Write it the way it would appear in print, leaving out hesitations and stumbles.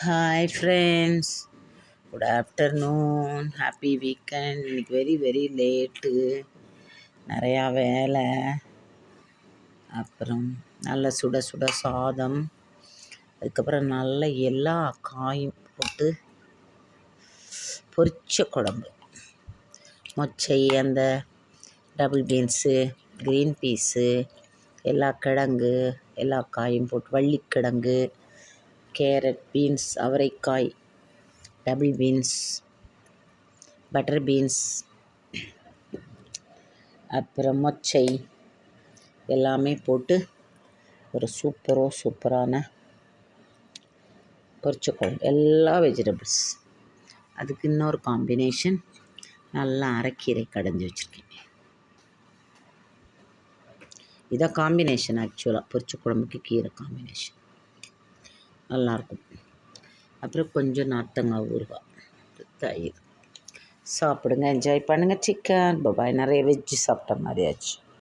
Hi friends, good afternoon, happy weekend. இன்னைக்கு very very late, நிறையா வேலை. அப்புறம் நல்ல சுட சுட சாதம், அதுக்கப்புறம் நல்ல எல்லா காயும் போட்டு பொரிச்ச குழம்பு, மொச்சை, அந்த டபுள் பீன்ஸு, க்ரீன் பீஸு, எல்லா கிழங்கு, எல்லா காயும் போட்டு, வள்ளிக்கிழங்கு, கேரட், பீன்ஸ், அவரைக்காய், டபுள் பீன்ஸ், பட்டர் பீன்ஸ், அப்புறம் மொச்சை எல்லாமே போட்டு ஒரு சூப்பரான பொரிச்ச குழம்பு, எல்லா வெஜிடபிள்ஸ். அதுக்கு இன்னொரு காம்பினேஷன், நல்லா அரைக்கீரை கடைஞ்சி வச்சுருக்கேன். இதான் காம்பினேஷன். ஆக்சுவலாக பொரிச்ச குழம்புக்கு கீரை காம்பினேஷன் நல்லாயிருக்கும். அப்புறம் கொஞ்சம் நார்த்தங்காய் ஊறுகாய், தயிர். சாப்பிடுங்க, என்ஜாய் பண்ணுங்கள். சிக்கன் பபாய், நிறைய வெஜ்ஜு சாப்பிட்ட மாதிரி ஆச்சு.